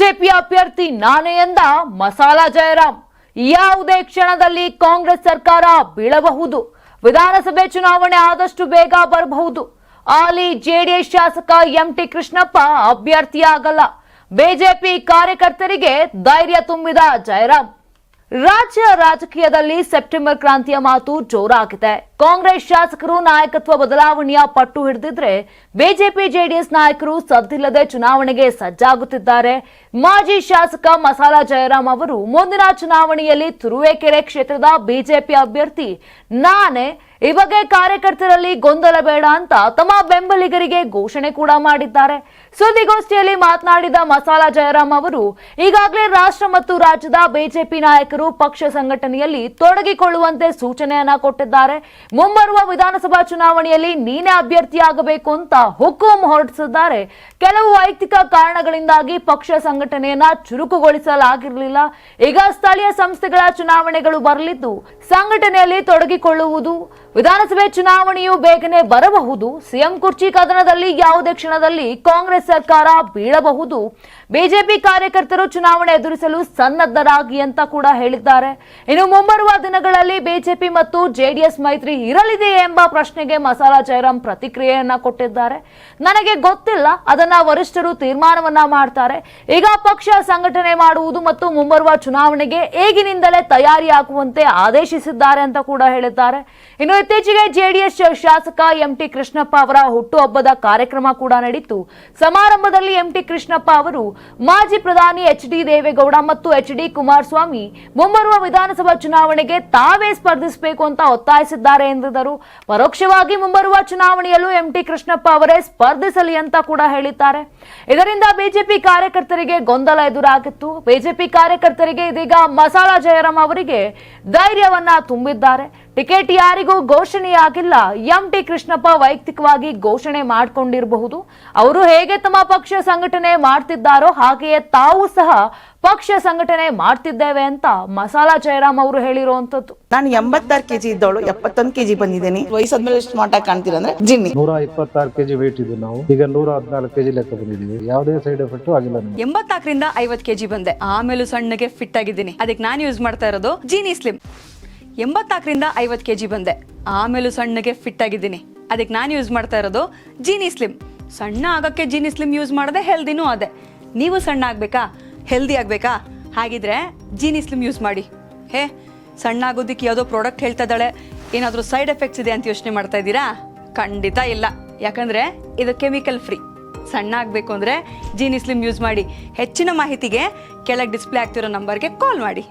BJP ಅಭ್ಯರ್ಥಿ ನಾನೇ ಎಂದ ಮಸಾಲಾ ಜಯರಾಮ್. ಯಾವುದೇ ಕ್ಷಣದಲ್ಲಿ ಕಾಂಗ್ರೆಸ್ ಸರ್ಕಾರ ಬೀಳಬಹುದು. ವಿಧಾನಸಭೆ ಚುನಾವಣೆ ಆದಷ್ಟು ಬೇಗ ಬರಬಹುದು. ಅಲ್ಲಿ ಜೆಡಿಎಸ್ ಶಾಸಕ ಎಂಟಿ ಕೃಷ್ಣಪ್ಪ ಅಭ್ಯರ್ಥಿಯಾಗಲ್ಲ. ಬಿಜೆಪಿ ಕಾರ್ಯಕರ್ತರಿಗೆ ಧೈರ್ಯ ತುಂಬಿದ ಜಯರಾಮ್. ರಾಜ್ಯ ರಾಜಕೀಯದಲ್ಲಿ ಸೆಪ್ಟೆಂಬರ್ ಕ್ರಾಂತಿಯ ಮಾತು ಜೋರಾಗಿದೆ. ಕಾಂಗ್ರೆಸ್ ಶಾಸಕರು ನಾಯಕತ್ವ ಬದಲಾವಣೆಯ ಪಟ್ಟು ಹಿಡಿದಿದ್ರೆ ಬಿಜೆಪಿ ಜೆಡಿಎಸ್ ನಾಯಕರು ಸದ್ದಿಲ್ಲದೆ ಚುನಾವಣೆಗೆ ಸಜ್ಜಾಗುತ್ತಿದ್ದಾರೆ. ಮಾಜಿ ಶಾಸಕ ಮಸಾಲಾ ಜಯರಾಮ್ ಅವರು ಮುಂದಿನ ಚುನಾವಣೆಯಲ್ಲಿ ತುರುವೇಕೆರೆ ಕ್ಷೇತ್ರದ ಬಿಜೆಪಿ ಅಭ್ಯರ್ಥಿ ನಾನೇ, ಈ ಬಗ್ಗೆ ಕಾರ್ಯಕರ್ತರಲ್ಲಿ ಗೊಂದಲ ಬೇಡ ಅಂತ ತಮ್ಮ ಬೆಂಬಲಿಗರಿಗೆ ಘೋಷಣೆ ಕೂಡ ಮಾಡಿದ್ದಾರೆ. ಸುದ್ದಿಗೋಷ್ಠಿಯಲ್ಲಿ ಮಾತನಾಡಿದ ಮಸಾಲಾ ಜಯರಾಮ್ ಅವರು ಈಗಾಗಲೇ ರಾಷ್ಟ್ರ ಮತ್ತು ರಾಜ್ಯದ ಬಿಜೆಪಿ ನಾಯಕರು ಪಕ್ಷ ಸಂಘಟನೆಯಲ್ಲಿ ತೊಡಗಿಕೊಳ್ಳುವಂತೆ ಸೂಚನೆಯನ್ನ ಕೊಟ್ಟಿದ್ದಾರೆ. ಮುಂಬರುವ ವಿಧಾನಸಭಾ ಚುನಾವಣೆಯಲ್ಲಿ ನೀನೇ ಅಭ್ಯರ್ಥಿಯಾಗಬೇಕು ಅಂತ ಹುಕುಂ ಹೊರಡಿಸಿದ್ದಾರೆ. ಕೆಲವು ವೈಯಕ್ತಿಕ ಕಾರಣಗಳಿಂದಾಗಿ ಪಕ್ಷ ಸಂಘಟನೆಯನ್ನ ಚುರುಕುಗೊಳಿಸಲಾಗಿರಲಿಲ್ಲ. ಈಗ ಸ್ಥಳೀಯ ಸಂಸ್ಥೆಗಳ ಚುನಾವಣೆಗಳು ಬರಲಿದ್ದು ಸಂಘಟನೆಯಲ್ಲಿ ತೊಡಗಿಕೊಳ್ಳುವುದು. ವಿಧಾನಸಭೆ ಚುನಾವಣೆಯು ಬೇಗನೆ ಬರಬಹುದು. ಸಿಎಂ ಕುರ್ಚಿ ಕದನದಲ್ಲಿ ಯಾವುದೇ ಕ್ಷಣದಲ್ಲಿ ಕಾಂಗ್ರೆಸ್ ಸರ್ಕಾರ ಬೀಳಬಹುದು. ಬಿಜೆಪಿ ಕಾರ್ಯಕರ್ತರು ಚುನಾವಣೆ ಎದುರಿಸಲು ಸನ್ನದ್ಧರಾಗಿ ಅಂತ ಕೂಡ ಹೇಳಿದ್ದಾರೆ. ಇನ್ನು ಮುಂಬರುವ ದಿನಗಳಲ್ಲಿ ಬಿಜೆಪಿ ಮತ್ತು ಜೆಡಿಎಸ್ ಮೈತ್ರಿ ಇರಲಿದೆಯೇ ಎಂಬ ಪ್ರಶ್ನೆಗೆ ಮಸಾಲಾ ಜಯರಾಮ್ ಪ್ರತಿಕ್ರಿಯೆಯನ್ನ ಕೊಟ್ಟಿದ್ದಾರೆ. ನನಗೆ ಗೊತ್ತಿಲ್ಲ, ಅದನ್ನ ವರಿಷ್ಠರು ತೀರ್ಮಾನವನ್ನ ಮಾಡ್ತಾರೆ. ಈಗ ಪಕ್ಷ ಸಂಘಟನೆ ಮಾಡುವುದು ಮತ್ತು ಮುಂಬರುವ ಚುನಾವಣೆಗೆ ಈಗಿನಿಂದಲೇ ತಯಾರಿಯಾಗುವಂತೆ ಆದೇಶಿಸಿದ್ದಾರೆ ಅಂತ ಕೂಡ ಹೇಳಿದ್ದಾರೆ. ಇನ್ನು ಇತ್ತೀಚೆಗೆ ಜೆಡಿಎಸ್ ಶಾಸಕ ಎಂಟಿ ಕೃಷ್ಣಪ್ಪ ಅವರ ಹುಟ್ಟುಹಬ್ಬದ ಕಾರ್ಯಕ್ರಮ ಕೂಡ ನಡೆಯಿತು. ಸಮಾರಂಭದಲ್ಲಿ ಎಂಟಿ ಕೃಷ್ಣಪ್ಪ ಅವರು ಮಾಜಿ ಪ್ರಧಾನಿ ಎಚ್.ಡಿ. ದೇವೇಗೌಡ ಮತ್ತು ಎಚ್.ಡಿ. ಕುಮಾರಸ್ವಾಮಿ ಮುಂಬರುವ ವಿಧಾನಸಭಾ ಚುನಾವಣೆಗೆ ತಾವೇ ಸ್ಪರ್ಧಿಸಬೇಕು ಅಂತ ಒತ್ತಾಯಿಸಿದ್ದಾರೆ ಎಂದರು. ಪರೋಕ್ಷವಾಗಿ ಮುಂಬರುವ ಚುನಾವಣೆಯಲ್ಲೂ ಎಂಟಿ ಕೃಷ್ಣಪ್ಪ ಅವರೇ ಸ್ಪರ್ಧಿಸಲಿ ಅಂತ ಕೂಡ ಹೇಳಿದ್ದಾರೆ. ಇದರಿಂದ ಬಿಜೆಪಿ ಕಾರ್ಯಕರ್ತರಿಗೆ ಗೊಂದಲ ಎದುರಾಗಿತ್ತು. ಬಿಜೆಪಿ ಕಾರ್ಯಕರ್ತರಿಗೆ ಇದೀಗ ಮಸಾಲಾ ಜಯರಾಮ್ ಅವರಿಗೆ ಧೈರ್ಯವನ್ನ ತುಂಬಿದ್ದಾರೆ. ಟಿಕೆಟ್ ಯಾರಿಗೂ ಘೋಷಣೆಯಾಗಿಲ್ಲ. ಎಂಟಿ ಕೃಷ್ಣಪ್ಪ ವೈಯಕ್ತಿಕವಾಗಿ ಘೋಷಣೆ ಮಾಡಿಕೊಂಡಿರಬಹುದು. ಅವರು ಹೇಗೆ ತಮ್ಮ ಪಕ್ಷ ಸಂಘಟನೆ ಮಾಡ್ತಿದ್ದಾರೋ ಹಾಗೆಯೇ ತಾವು ಸಹ ಪಕ್ಷ ಸಂಘಟನೆ ಮಾಡ್ತಿದ್ದೇವೆ ಅಂತ ಮಸಾಲಾ ಜಯರಾಮ್ ಅವರು ಹೇಳಿರುವಂತದ್ದು. ನಾನು 86 ಕೆಜಿ ಇದ್ದವಳು 71 ಕೆಜಿ ಬಂದಿದ್ದೀನಿ. ವಯಸ್ಸಾದ್ಮೇಲೆ ಸ್ಮಾರ್ಟ್ ಆಗಿ ಕಾಣ್ತೀರಂದ್ರೆ ಜಿನ್ನಿ. 126 ಕೆಜಿ ವೇಟ್ ಇದ್ದು ನಾವು ಈಗ 114 ಕೆಜಿ ಲೆಕ್ಕ ಬಂದಿದ್ದೀವಿ. ಯಾವುದೇ ಸೈಡ್ ಎಫೆಕ್ಟ್ ಆಗಿಲ್ಲ. 84ರಿಂದ 50 ಕೆಜಿ ಬಂದೆ. ಆಮೇಲೆ ಸಣ್ಣಗೆ ಫಿಟ್ ಆಗಿದ್ದೀನಿ. ಅದಕ್ಕೆ ನಾನು ಯೂಸ್ ಮಾಡ್ತಾ ಇರೋದು ಜೀನಿ ಸ್ಲಿಮ್. 84ರಿಂದ 50 ಕೆಜಿ ಬಂದೆ. ಆಮೇಲೆ ಸಣ್ಣಗೆ ಫಿಟ್ ಆಗಿದ್ದೀನಿ. ಅದಕ್ಕೆ ನಾನು ಯೂಸ್ ಮಾಡ್ತಾ ಇರೋದು ಜೀನಿ ಸ್ಲಿಮ್. ಸಣ್ಣ ಆಗಕ್ಕೆ ಜೀನಿ ಸ್ಲಿಮ್ ಯೂಸ್ ಮಾಡದೆ ಹೆಲ್ದಿನೂ ಅದೇ. ನೀವು ಸಣ್ಣ ಆಗ್ಬೇಕಾ, ಹೆಲ್ದಿ ಆಗ್ಬೇಕಾ? ಹಾಗಿದ್ರೆ ಜೀನಿ ಸ್ಲಿಮ್ ಯೂಸ್ ಮಾಡಿ. ಸಣ್ಣ ಆಗೋದಕ್ಕೆ ಯಾವುದೋ ಪ್ರಾಡಕ್ಟ್ ಹೇಳ್ತಾ ಇದ್ದಾಳೆ, ಏನಾದರೂ ಸೈಡ್ ಎಫೆಕ್ಟ್ಸ್ ಇದೆ ಅಂತ ಯೋಚನೆ ಮಾಡ್ತಾ ಇದ್ದೀರಾ? ಖಂಡಿತ ಇಲ್ಲ. ಯಾಕಂದ್ರೆ ಇದು ಕೆಮಿಕಲ್ ಫ್ರೀ. ಸಣ್ಣ ಆಗಬೇಕು ಅಂದರೆ ಜೀನಿ ಸ್ಲಿಮ್ ಯೂಸ್ ಮಾಡಿ. ಹೆಚ್ಚಿನ ಮಾಹಿತಿಗೆ ಕೆಳಗೆ ಡಿಸ್ಪ್ಲೇ ಆಗ್ತಿರೋ ನಂಬರ್ಗೆ ಕಾಲ್ ಮಾಡಿ.